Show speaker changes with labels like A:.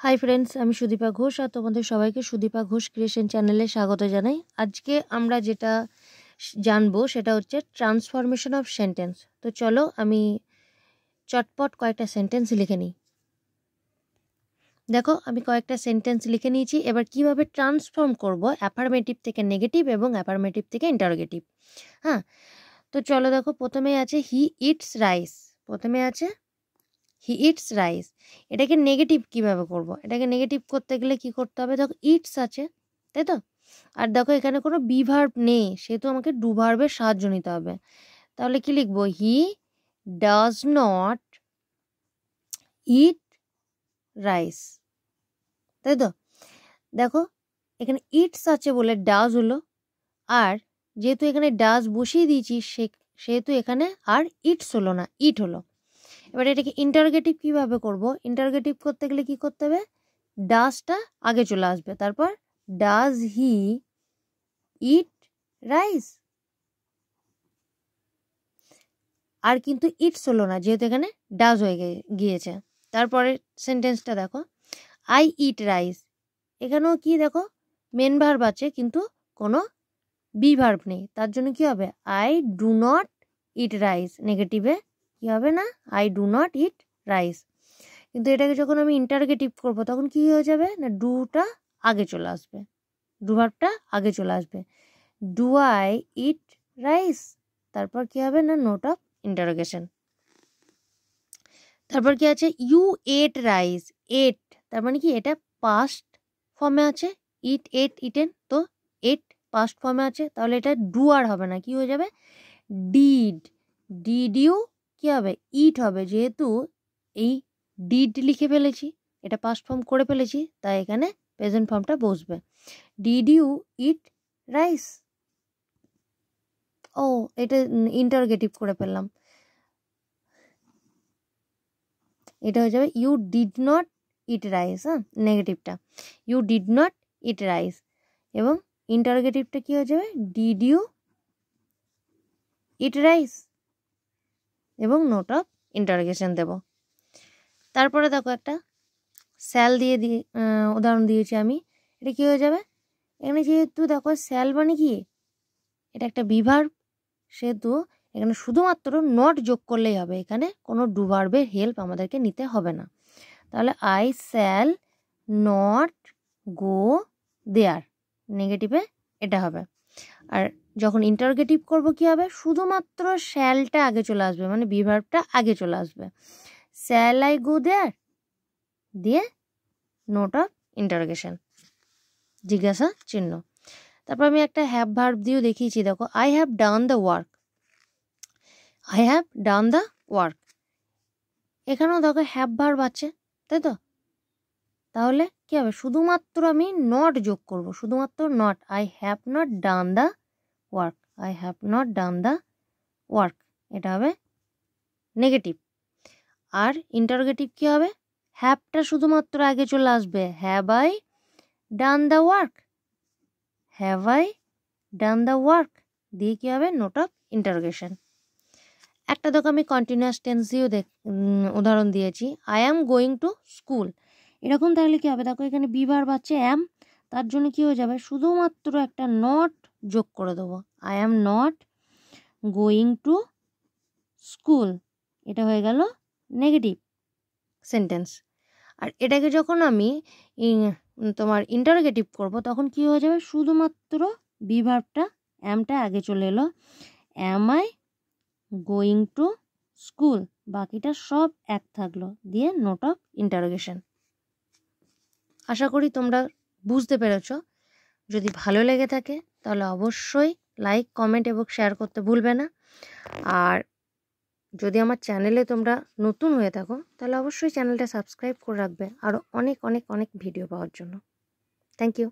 A: Hi friends, আমি সুদীপা ঘোষ আর তোমাদের সবাইকে সুদীপা ঘোষ ক্রিয়েশন চ্যানেলে স্বাগত জানাই। আজকে আমরা যেটা জানবো সেটা হচ্ছে ট্রান্সফরমেশন অফ সেন্টেন্স। তো চলো আমি চটপট কয়েকটা সেন্টেন্স লিখে নিই। দেখো, আমি কয়েকটা সেন্টেন্স লিখে নিয়েছি। এবার কিভাবে ট্রান্সফর্ম করব অ্যাফার্মেটিভ থেকে নেগেটিভ এবং অ্যাফার্মেটিভ থেকে ইন্টারোগেটিভ। হ্যাঁ, তো চলো দেখো, প্রথমে আছে হি ইটস রাইস। প্রথমে আছে হি ইটস রাইস। এটাকে নেগেটিভ কিভাবে করব? এটাকে নেগেটিভ করতে গেলে কি করতে হবে? দেখো, ইটস আছে, তাই তো? আর দেখো এখানে কোনো বি ভার্ব নেই, সেহেতু আমাকে ডু ভার্বের সাহায্য নিতে হবে। তাহলে কি লিখবো? He does not eat rice, তাই তো? দেখো, এখানে ইটস আছে বলে ডাজ হলো, আর যেহেতু এখানে ডাজ বসিয়ে দিয়েছি সেহেতু এখানে আর ইটস হলো না, ইট হলো। এবার এটাকে ইন্টারোগেটিভ কিভাবে করব? ইন্টারোগেটিভ করতে গেলে কি করতে হবে? ডাজটা আগে চলে আসবে, তারপর ডাজ হি ইট রাইস। আর কিন্তু ইটস হলো না, যেহেতু এখানে ডাজ হয়ে গিয়েছে। তারপরে সেন্টেন্সটা দেখো, আই ইট রাইস। এখানেও কি দেখো, মেন ভার্ব আছে কিন্তু কোনো বি ভার্ব নেই, তার জন্য কি হবে? I do not eat rice. নেগেটিভে কি হবে? না, I do not eat rice. কিন্তু এটাকে যখন আমি ইন্টারোগেটিভ করবো তখন কি হয়ে যাবে? না, ডুটা আগে চলে আসবে, ডু ভার্বটা আগে চলে আসবে। ডু আই ইট রাইস, তারপর কি হবে? না, নোট অফ ইন্টারোগেশন। তারপর কি আছে? You ate rice. এট তার মানে কি? এটা পাস্ট ফর্মে আছে। ইট এট ইটেন, তো এট পাস্ট ফর্মে আছে, তাহলে এটা ডু আর হবে না, কি হয়ে যাবে? ডিড। ডিড ইউ কি হবে? ইট হবে, যেহেতু এই ডিড লিখে ফেলেছি, এটা পাস্ট ফর্ম করে ফেলেছি, তাই এখানে প্রেজেন্ট ফর্মটা বসবে। Did you eat rice? ও, এটা ইন্টারোগেটিভ করে ফেললাম। এটা হয়ে যাবে you did not eat rice. হ্যাঁ, নেগেটিভটা you did not eat rice, এবং ইন্টারোগেটিভটা কি হয়ে যাবে? ডিড ইউ ইট রাইস, এবং নোট অফ ইন্টারোগেশন দেব। তারপরে দেখো, একটা স্যাল দিয়ে উদাহরণ দিয়েছি আমি। এটা কি হয়ে যাবে? এখানে যেহেতু দেখো স্যাল মানে কি? এটা একটা বি ভার্ব, সেহেতু এখানে শুধুমাত্র নট যোগ করলেই হবে, এখানে কোনো ডু ভার্বের হেল্প আমাদেরকে নিতে হবে না। তাহলে আই স্যাল নট গো দেয়ার। নেগেটিভে এটা হবে। আর যখন ইন্টারোগেটিভ করব কি হবে? শুধুমাত্র শ্যালটা আগে চলে আসবে, মানে বি ভার্বটা আগে চলে আসবে। শ্যাল আই গো দেয়ার দিয়ে নোট অফ ইন্টারোগেশন, জিজ্ঞাসা চিহ্ন। তারপর আমি একটা হ্যাভ ভার্ব দিয়েও দেখিয়েছি। দেখো, I have done the work. I have done the work, এখানেও দেখো হ্যাভ ভার্ব আছে, তাই তো? তাহলে কি হবে? শুধুমাত্র আমি নট যোগ করব, শুধুমাত্র not. I have not done the work. I have not done the work, এটা হবে নেগেটিভ। আর ইন্টারোগেটিভ কি হবে? হ্যাভটা শুধুমাত্র আগে চলে আসবে। Have I done the work. Have I done the work দিয়ে কি হবে? Note of interrogation. একটা দেখো, আমি কন্টিনিউয়াস টেন্স দিয়েও উদাহরণ দিয়েছি। I am going to school. এরকম তাহলে কি হবে? দেখো, এখানে বি ভার্ব আছে অ্যাম, তার জন্য কি হয়ে যাবে? শুধুমাত্র একটা নট যোগ করে দেবো। I am not going to school, এটা হয়ে গেল নেগেটিভ সেন্টেন্স। আর এটাকে যখন আমি তোমার ইন্টারোগেটিভ করব তখন কি হয়ে যাবে? শুধুমাত্র বি ভার্বটা অ্যামটা আগে চলে এলো। Am I going to school, বাকিটা সব এক থাকলো, দিয়ে নোট অফ ইন্টারোগেশন। আশা করি তোমরা বুঝতে পেরেছ। যদি ভালো লেগে থাকে তাহলে অবশ্যই লাইক, কমেন্ট এবং শেয়ার করতে ভুলবে না। আর যদি আমার চ্যানেলে তোমরা নতুন হয়ে থাকো তাহলে অবশ্যই চ্যানেলটা সাবস্ক্রাইব করে রাখবে আরও অনেক অনেক অনেক ভিডিও পাওয়ার জন্য। Thank you.